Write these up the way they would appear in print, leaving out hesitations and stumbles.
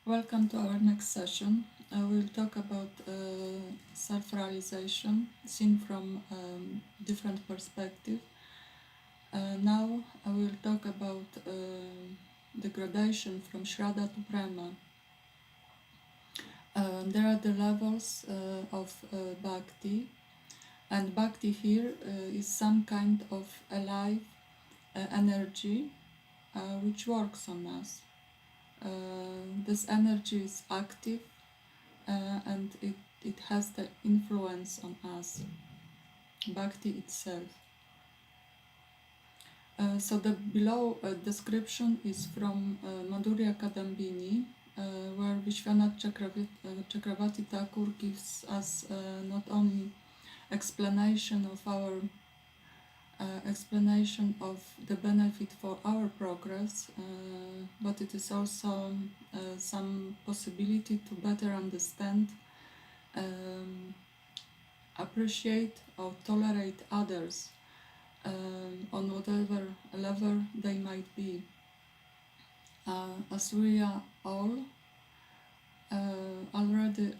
Welcome to our next session. We'll talk about self-realization seen from different perspectives. Now I will talk about the gradation from Sraddha to Prema. There are the levels of Bhakti, and Bhakti here is some kind of alive energy which works on us. This energy is active and it has the influence on us, Bhakti itself. So the below description is from Madhurya Kadambini, where Vishwanath Chakravarti Thakur gives us not only explanation of the benefit for our progress, but it is also some possibility to better understand, appreciate or tolerate others on whatever level they might be, as we are all already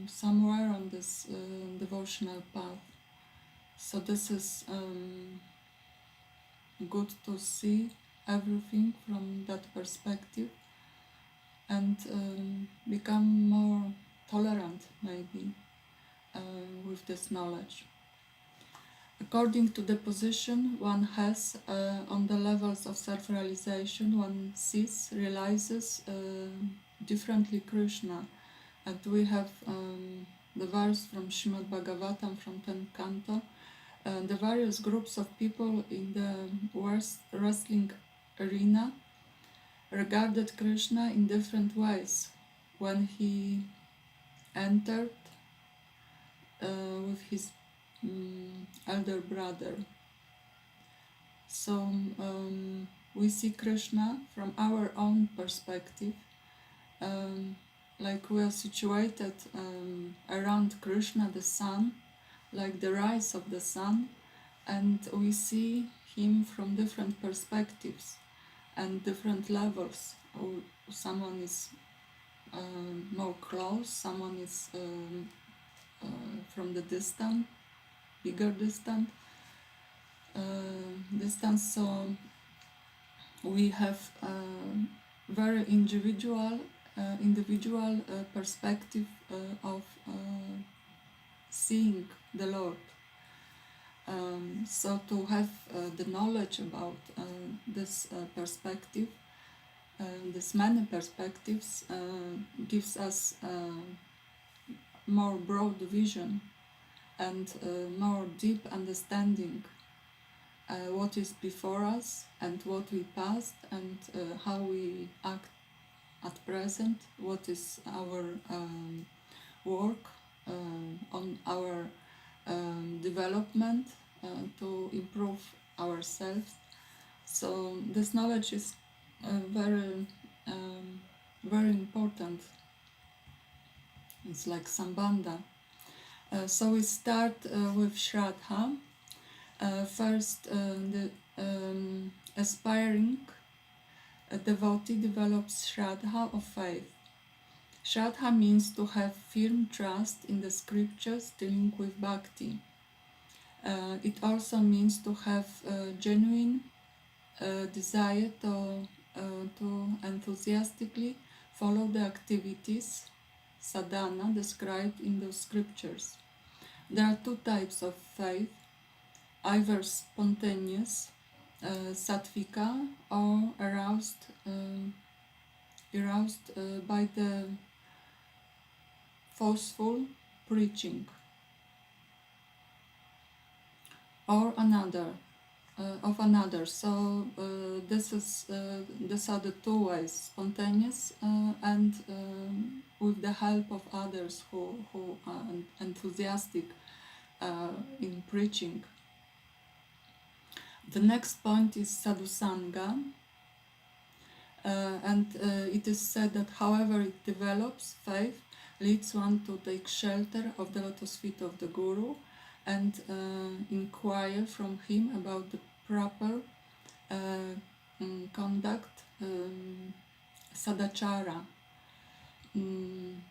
somewhere on this devotional path. So this is good to see everything from that perspective and become more tolerant maybe with this knowledge. According to the position one has on the levels of self-realization, one sees, realizes differently Krishna. And we have the verse from Srimad Bhagavatam from 10th Canto. The various groups of people in the wrestling arena regarded Krishna in different ways. When he entered with his elder brother. So we see Krishna from our own perspective, like we are situated around Krishna, the sun, like the rise of the sun, and we see him from different perspectives and different levels. Someone is more close, someone is from the distant, bigger distance. So we have very individual perspective of seeing the Lord. So to have the knowledge about this perspective, this many perspectives, gives us more broad vision and more deep understanding what is before us and what we passed and how we act at present, what is our work on our development to improve ourselves. So this knowledge is very important. It's like Sambandha. So we start with Shraddha. First, the aspiring devotee develops Shraddha of faith. Shraddha means to have firm trust in the scriptures dealing with bhakti. It also means to have genuine desire to enthusiastically follow the activities sadhana described in those scriptures. There are two types of faith, either spontaneous, sattvika, or aroused by the forceful preaching, or another. So these are the two ways: spontaneous and with the help of others who are enthusiastic in preaching. The next point is sadhusanga, and it is said that however it develops, faith leads one to take shelter of the lotus feet of the Guru and inquire from him about the proper conduct, sadachara,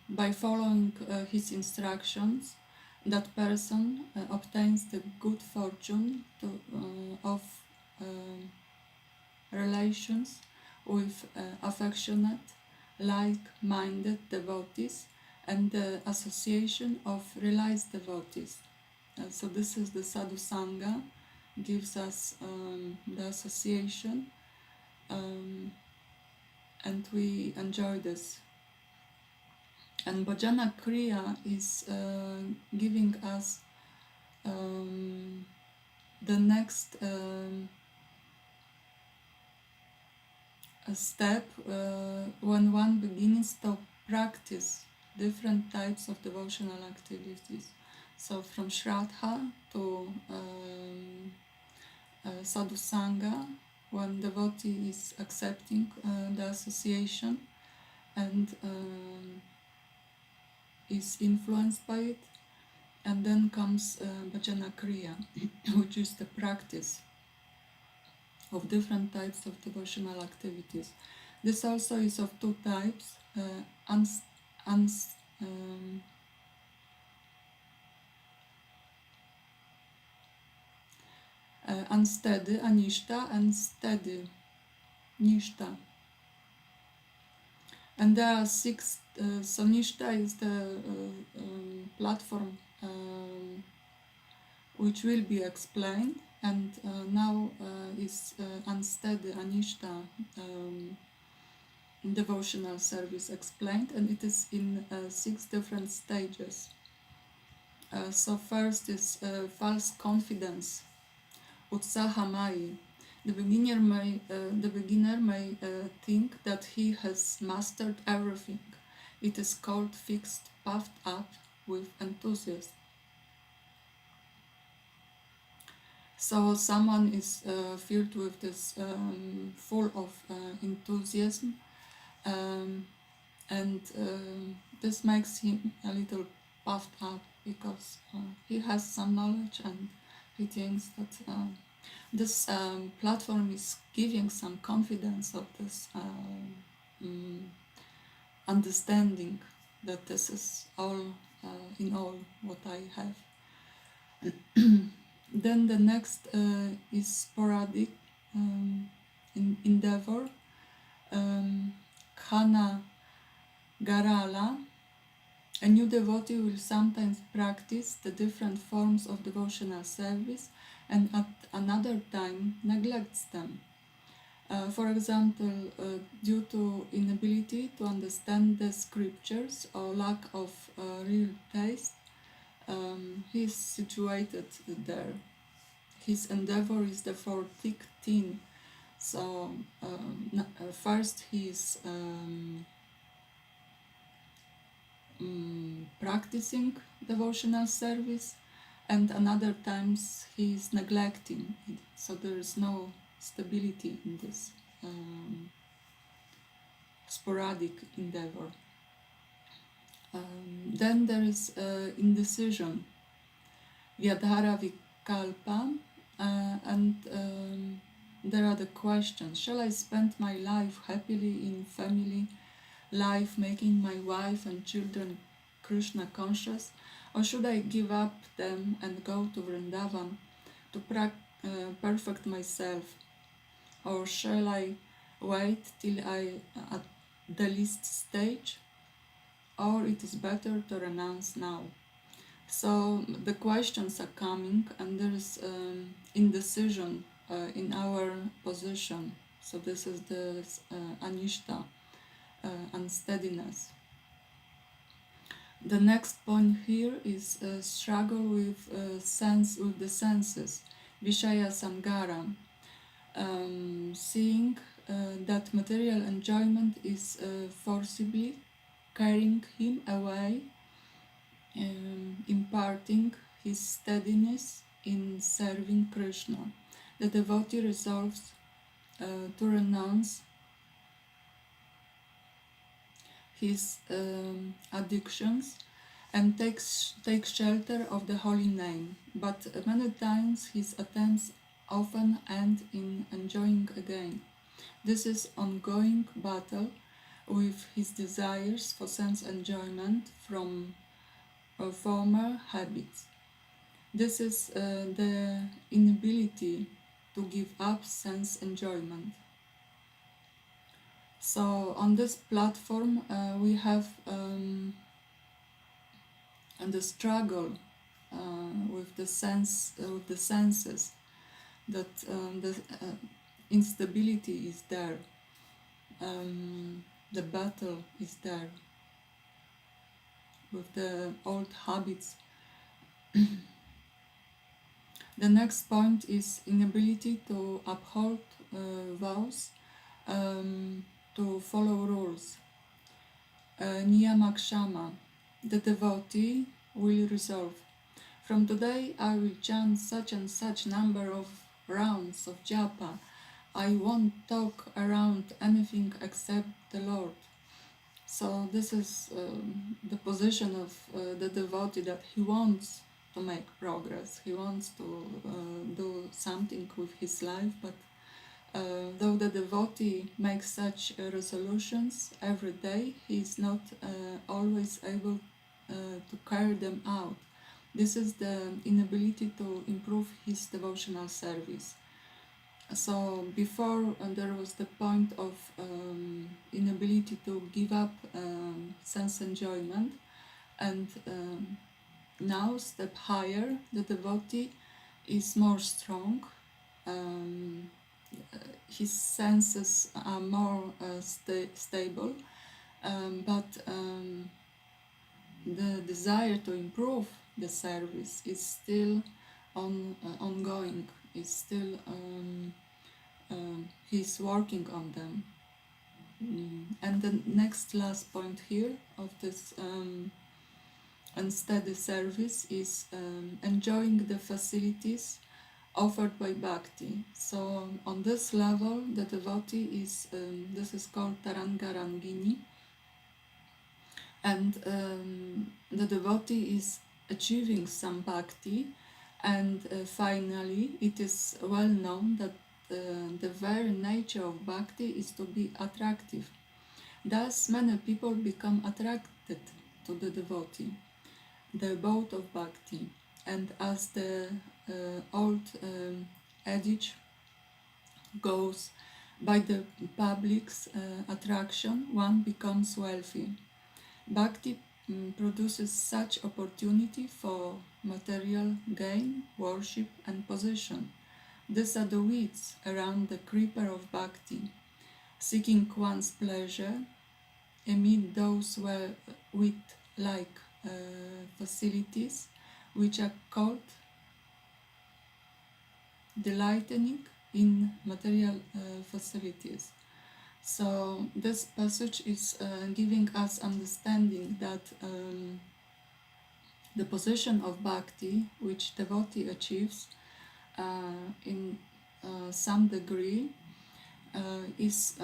by following his instructions, that person obtains the good fortune of relations with affectionate, like-minded devotees and the association of realized devotees. So this is the Sadhu Sangha, gives us the association, and we enjoy this. And Bhajana Kriya is giving us the next step when one begins to practice different types of devotional activities. So from Sraddha to Sadhu Sangha, when devotee is accepting the association and is influenced by it, and then comes Bhajana Kriya, which is the practice of different types of devotional activities. This also is of two types, unsteady, anishta, and steady, nishta. And there are six, so nishta is the platform which will be explained, and now is unsteady, anishta, devotional service explained, and it is in 6 different stages. So first is false confidence, utsahamai. The beginner may think that he has mastered everything. It is called fixed, puffed up with enthusiasm. So someone is filled with this, full of enthusiasm, and this makes him a little puffed up because he has some knowledge and he thinks that this platform is giving some confidence of this understanding that this is all in all what I have. Then the next is sporadic endeavor, khana garala. A new devotee will sometimes practice the different forms of devotional service and at another time neglects them. For example, due to inability to understand the scriptures or lack of real taste, he is situated there. His endeavor is therefore thick thin. So first he is practicing devotional service, and another times he is neglecting it. So there is no stability in this sporadic endeavor. Then there is indecision, vyadhara vikalpa, and there are the questions: shall I spend my life happily in family life, making my wife and children Krishna conscious, or should I give up them and go to Vrindavan to perfect myself, or shall I wait till I at the least stage, or it is better to renounce now? So the questions are coming, and there is indecision in our position. So this is the anishta, unsteadiness. The next point here is struggle with the senses, vishaya samgara, seeing that material enjoyment is forcibly carrying him away, imparting his steadiness in serving Krishna. The devotee resolves to renounce his addictions and take shelter of the holy name, but many times his attempts often end in enjoying again. This is ongoing battle with his desires for sense enjoyment from former habits. This is the inability to give up sense enjoyment. So on this platform we have the struggle with the senses, that the instability is there, the battle is there with the old habits. The next point is inability to uphold vows, to follow rules. Niyamakshama, the devotee will resolve. From today I will chant such and such number of rounds of japa. I won't talk around anything except the Lord. So this is the position of the devotee, that he wants to make progress. He wants to do something with his life, but though the devotee makes such resolutions every day, he is not always able to carry them out. This is the inability to improve his devotional service. So before there was the point of inability to give up sense enjoyment, and now step higher, the devotee is more strong, his senses are more stable, but the desire to improve the service is still ongoing, is still he's working on them. And the next last point here of this unsteady service is enjoying the facilities offered by bhakti. So on this level, the devotee is, this is called Tarangarangini, and the devotee is achieving some bhakti, and finally it is well known that the very nature of bhakti is to be attractive. Thus many people become attracted to the devotee, the abode of bhakti, and as the old adage goes, by the public's attraction one becomes wealthy. Bhakti produces such opportunity for material gain, worship and possession. These are the weeds around the creeper of bhakti, seeking one's pleasure amid those with like facilities, which are called delighting in material facilities. So this passage is giving us understanding that the position of bhakti, which devotee achieves in some degree, is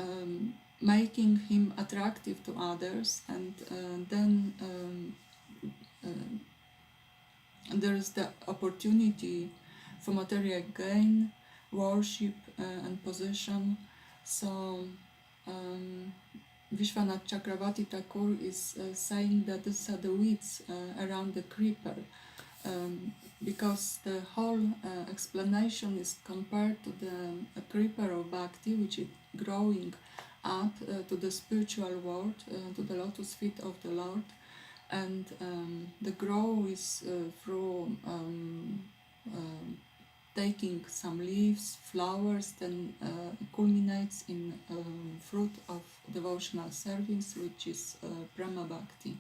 making him attractive to others, and then there is the opportunity for material gain, worship and possession. So Vishwanath Chakravarti Thakur is saying that these are the weeds around the creeper, because the whole explanation is compared to the creeper of bhakti, which is growing up to the spiritual world, to the lotus feet of the Lord, and the growth is through taking some leaves, flowers, then culminates in fruit of devotional service, which is Prema Bhakti.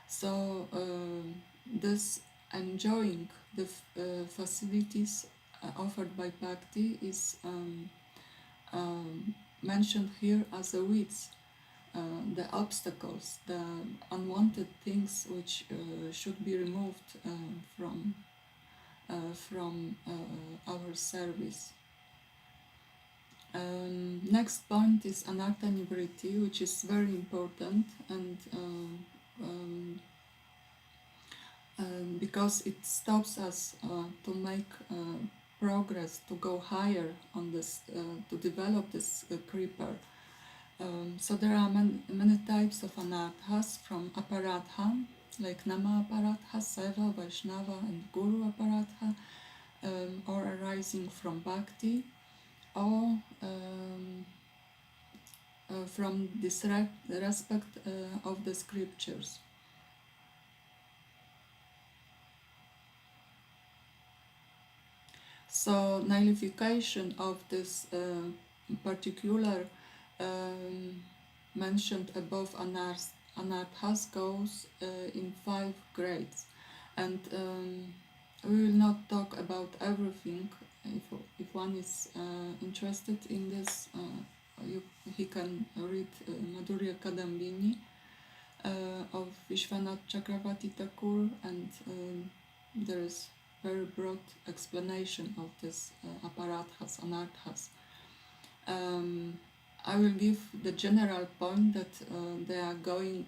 So this enjoying the facilities offered by Bhakti is mentioned here as the weeds, the obstacles, the unwanted things which should be removed from our service. Next point is anartha nivritti, which is very important, and because it stops us to make progress, to go higher on this, to develop this creeper. So there are many types of anarthas, from aparatha, like Nama aparatha, Seva, Vaishnava, and Guru aparatha, or arising from bhakti, or from disrespect of the scriptures. So nullification of this particular mentioned above anarthas goes in 5 grades, and we will not talk about everything. If one is interested in this, he can read Madhurya Kadambini of Vishwanath Chakravarti Thakur, and there is very broad explanation of this aparathas, anarthas. I will give the general point that they are going,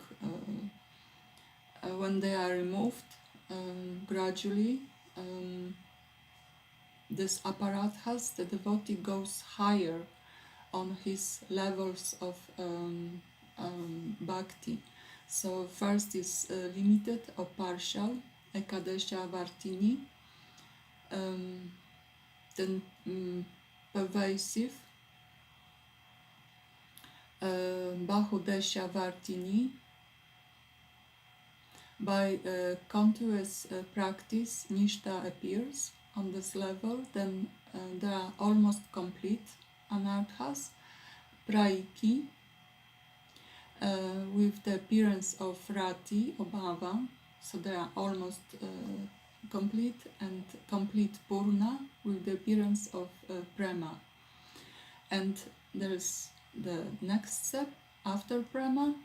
when they are removed gradually, this aparathas, the devotee goes higher on his levels of bhakti. So first is limited or partial, Ekadesha Vartini, then pervasive, Bahudesha Vartini. By continuous practice, Nishta appears on this level. Then there are almost complete anarthas, Praiki, with the appearance of Rati or Bhava, so they are almost complete, and complete Purna with the appearance of Prema. And there is the next step after Prema,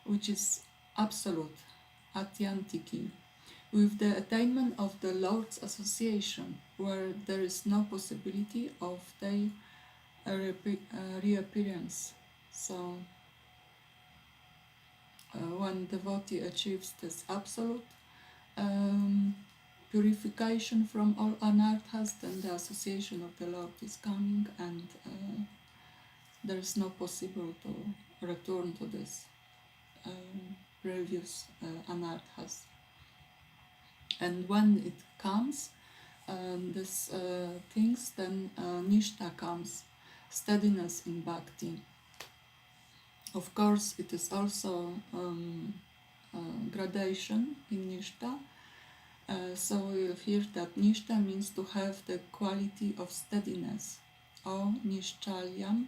which is absolute, Atyantiki, with the attainment of the Lord's association, where there is no possibility of their reappearance. So when devotee achieves this absolute purification from all anarthas, then the association of the Lord is coming, and there is no possible to return to this previous anarthas. And when it comes, this things, then nishta comes, steadiness in bhakti. Of course, it is also gradation in nishta. So we'll hear that nishta means to have the quality of steadiness, or nishchalyam,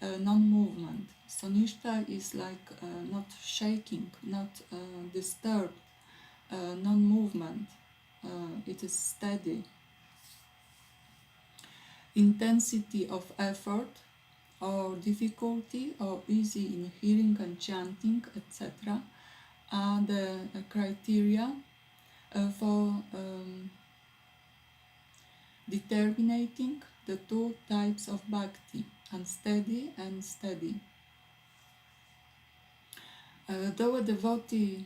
non-movement. So nishta is like not shaking, not disturbed, non-movement. It is steady. Intensity of effort, or difficulty, or easy in hearing and chanting, etc., are the criteria for determining the 2 types of bhakti, unsteady and steady. Though a devotee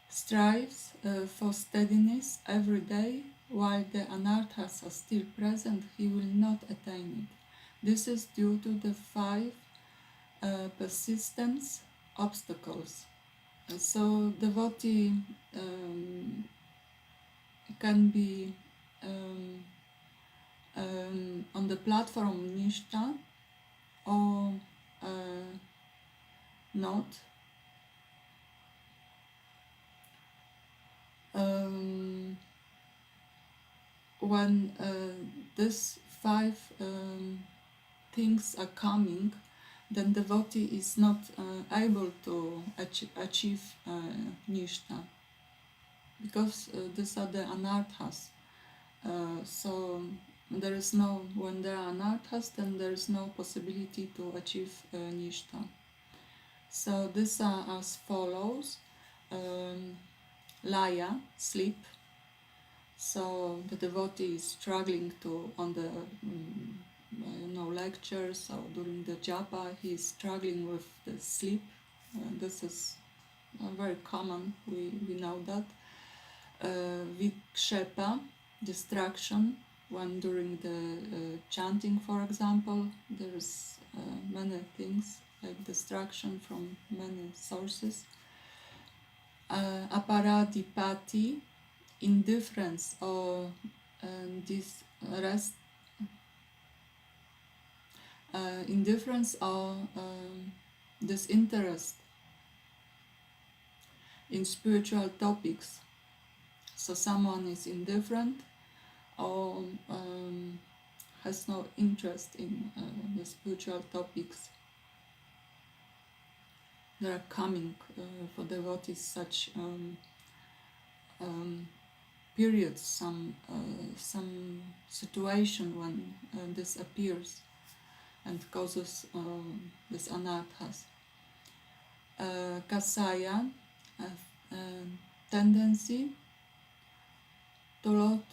strives for steadiness every day, while the anarthas are still present, he will not attain it. This is due to the 5 persistence obstacles. So devotee can be on the platform nishta or not. When these 5 things are coming, then devotee is not able to achieve nishta, because these are the anarthas. So there is no, when there are anarthas, then there is no possibility to achieve nishta. So these are as follows: laya, sleep. So the devotee is struggling to, on the lectures or during the japa, he is struggling with the sleep. This is very common, we know that. Vikshepa, distraction, when during the chanting, for example, there's many things like distraction from many sources. Aparadipati, indifference or this rest, indifference or disinterest in spiritual topics. So someone is indifferent or has no interest in the spiritual topics. There are coming for devotees such periods, some situation when this appears and causes this anarthas. Kasaya, tendency to lot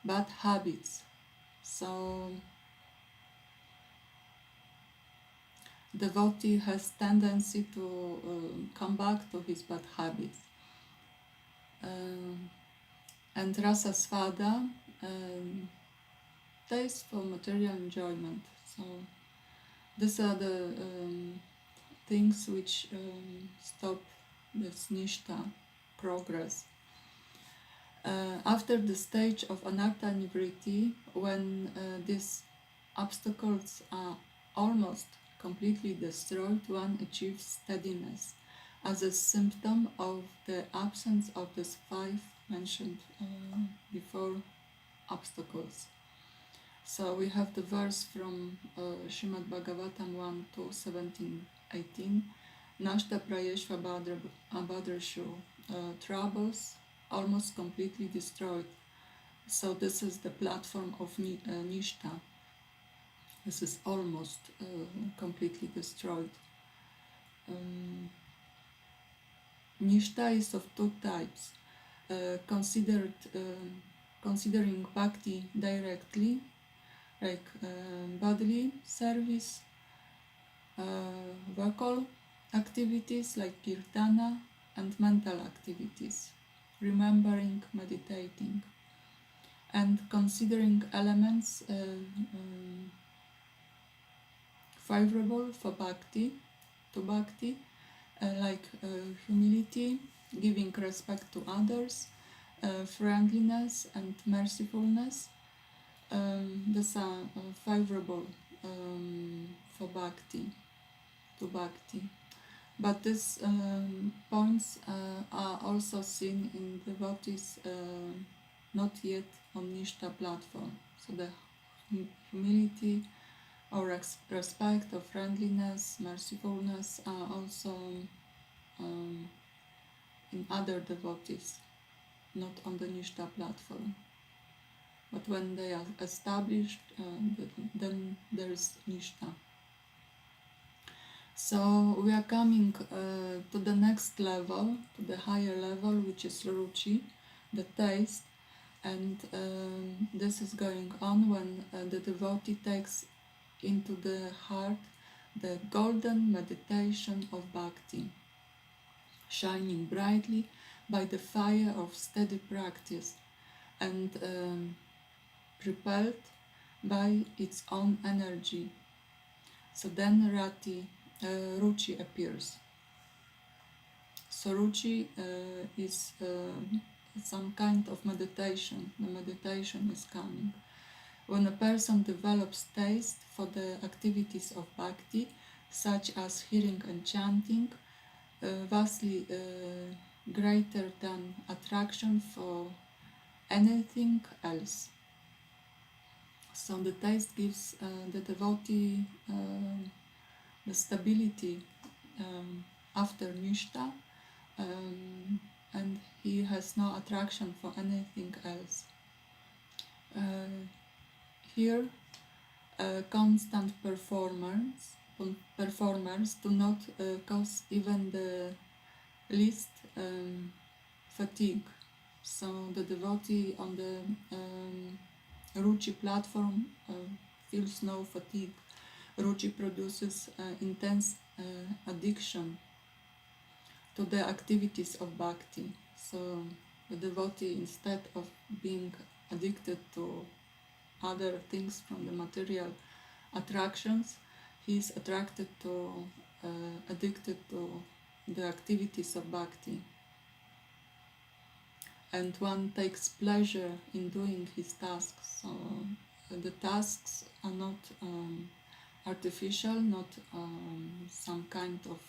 bad habits. So devotee has tendency to come back to his bad habits. And rasasvada, taste for material enjoyment. So these are the things which stop this nishta progress. After the stage of anartha nivritti, when these obstacles are almost completely destroyed, one achieves steadiness as a symptom of the absence of these 5 mentioned before obstacles. So we have the verse from Srimad Bhagavatam 1 to 17-18. Nashta prayeshva abhadrashu, troubles almost completely destroyed. So this is the platform of Nishta. This is almost completely destroyed. Nishta is of 2 types. Considering bhakti directly, like bodily service, vocal activities like kirtana, and mental activities, remembering, meditating, and considering elements favorable for bhakti, like humility, giving respect to others, friendliness and mercifulness. These are favorable for bhakti, to bhakti. But these points are also seen in devotees not yet on Nishta platform. So the humility or respect or friendliness, mercifulness are also in other devotees, not on the Nishta platform. But when they are established, then there is Nishta. So we are coming to the next level, to the higher level, which is ruchi, the taste, and this is going on when the devotee takes into the heart the golden meditation of bhakti, shining brightly by the fire of steady practice and propelled by its own energy. So then ruchi appears. So ruchi is some kind of meditation. The meditation is coming. When a person develops taste for the activities of bhakti, such as hearing and chanting, vastly greater than attraction for anything else. So the taste gives the devotee the stability after nishta, and he has no attraction for anything else. Here, constant performers do not cause even the least fatigue. So the devotee on the ruchi platform feels no fatigue. Ruchi produces intense addiction to the activities of bhakti. So the devotee, instead of being addicted to other things from the material attractions. He is addicted to the activities of bhakti. And one takes pleasure in doing his tasks. So the tasks are not artificial, not some kind of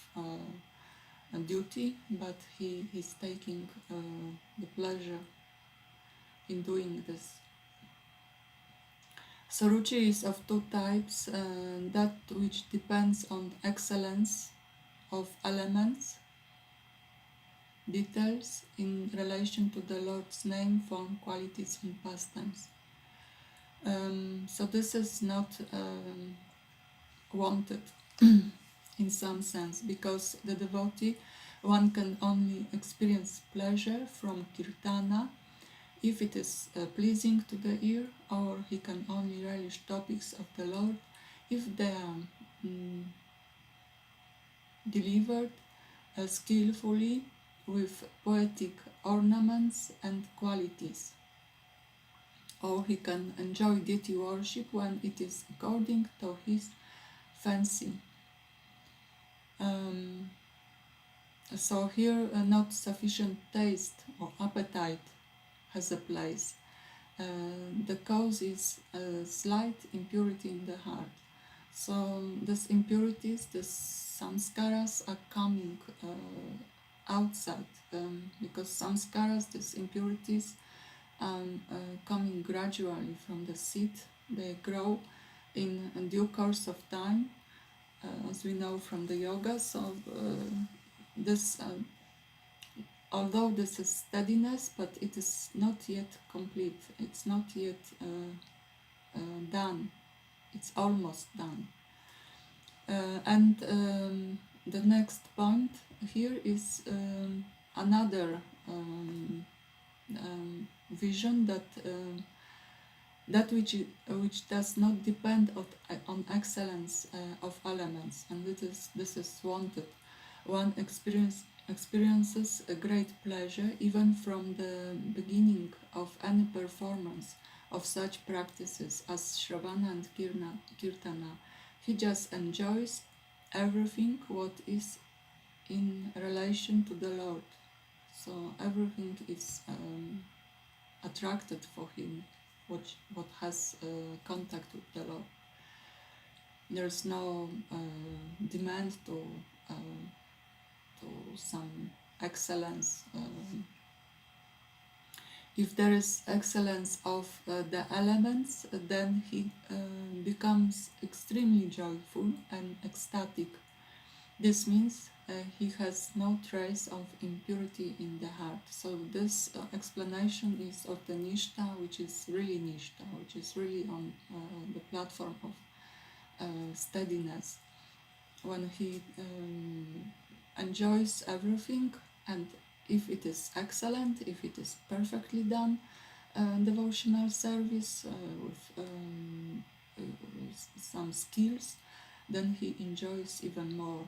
a duty, but he is taking the pleasure in doing this. So ruchi is of two types, that which depends on excellence of elements, details in relation to the Lord's name, form, qualities and pastimes. So this is not wanted in some sense, because the devotee, one can only experience pleasure from kirtana if it is pleasing to the ear, or he can only relish topics of the Lord if they are delivered skillfully with poetic ornaments and qualities. Or he can enjoy deity worship when it is according to his fancy. So here not sufficient taste or appetite has a place. The cause is a slight impurity in the heart. So these impurities, these samskaras are coming outside, because samskaras, these impurities, are coming gradually from the seed. They grow in due course of time, as we know from the yoga. So this, although this is steadiness, but it is not yet complete. It's not yet done. It's almost done. And the next point here is another vision, that which does not depend on excellence of elements, and this is wanted. One experiences a great pleasure even from the beginning of any performance of such practices as Shravana and Kirtana. He just enjoys everything what is in relation to the Lord. So everything is attracted for him, what has contact with the Lord. There's no demand to some excellence. If there is excellence of the elements, then he becomes extremely joyful and ecstatic. This means he has no trace of impurity in the heart. So this explanation is of the nishta, which is really nishta, which is really on the platform of steadiness. When he enjoys everything, and if it is excellent, if it is perfectly done, devotional service with some skills, then he enjoys even more.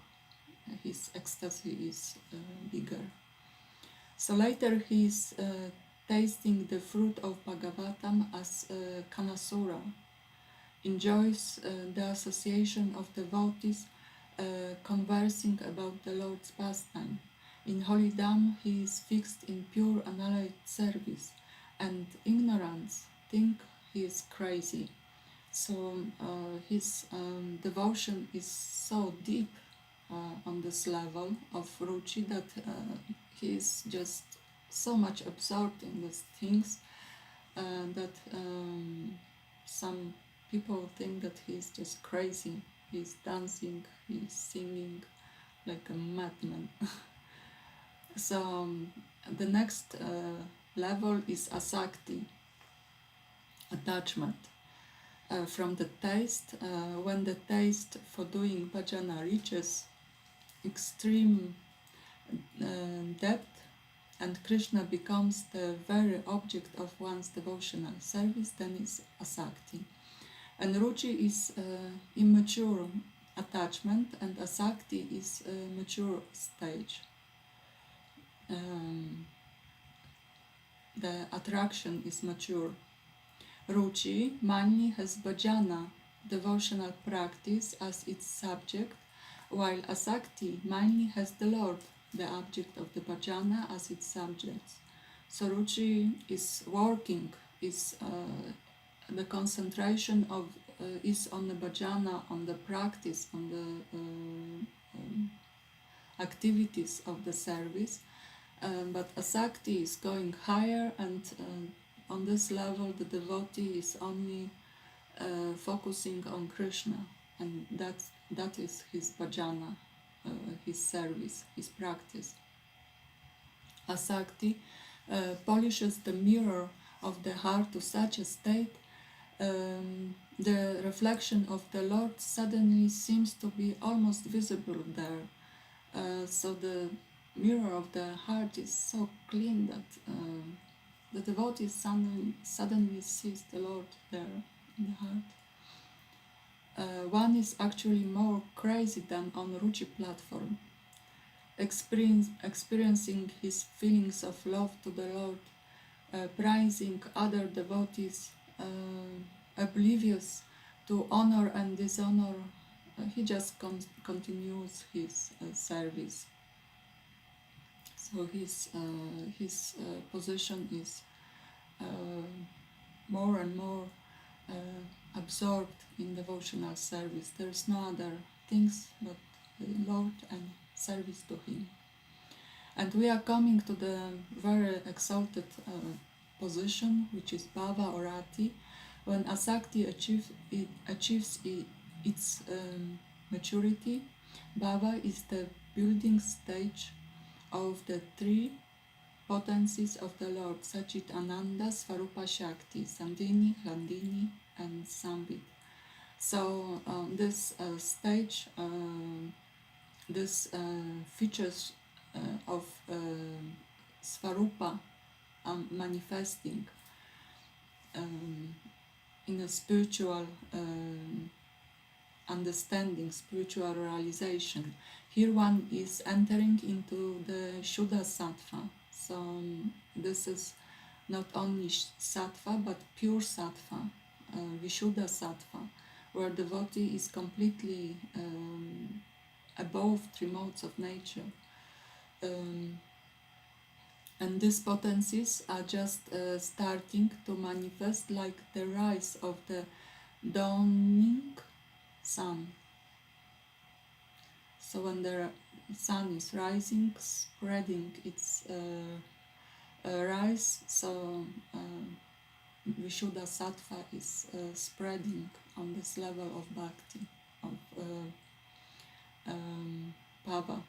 His ecstasy is bigger. So later he is tasting the fruit of Bhagavatam as Kanasura, enjoys the association of devotees conversing about the Lord's pastime. In holy Dham he is fixed in pure unalloyed service, and ignorance think he is crazy. So his devotion is so deep on this level of ruchi that he is just so much absorbed in these things that some people think that he is just crazy. He's dancing, he's singing like a madman. So the next level is asakti, attachment. From the taste, when the taste for doing bhajana reaches extreme depth and Krishna becomes the very object of one's devotional service, then it's asakti. And ruchi is immature attachment, and asakti is a mature stage. The attraction is mature. Ruchi mainly has bhajana, devotional practice, as its subject, while Asakti mainly has the Lord, the object of the bhajana, as its subject. So Ruchi is working, is the concentration of is on the bhajana, on the practice, on the activities of the service, but Asakti is going higher, and on this level the devotee is only focusing on Krishna, and that is his bhajana, his service, his practice. Asakti polishes the mirror of the heart to such a state the reflection of the Lord suddenly seems to be almost visible there. So the mirror of the heart is so clean that the devotee suddenly sees the Lord there in the heart. One is actually more crazy than on Ruchi platform, experiencing his feelings of love to the Lord, prizing other devotees, oblivious to honor and dishonor. He just continues his service. So his position is more and more absorbed in devotional service. There's no other things but the Lord and service to Him. And we are coming to the very exalted position, which is Bhava or Rati, when Asakti achieves its maturity. Bhava is the building stage of the three potencies of the Lord, Sachit Ananda, Svarupa Shakti, Sandhini, Hlandini, and Sambit. So this stage, this features of Svarupa manifesting in a spiritual understanding, spiritual realization. Here one is entering into the Shuddha Sattva. So this is not only Sattva but pure Sattva, Vishuddha Sattva, where devotee is completely above three modes of nature. And these potencies are just starting to manifest like the rise of the dawning sun. So when the sun is rising, spreading its rise, so Vishuddha Sattva is spreading on this level of bhakti, of bhava.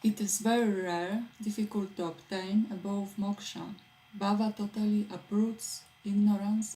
It is very rare, difficult to obtain above moksha. Bhava totally uproots ignorance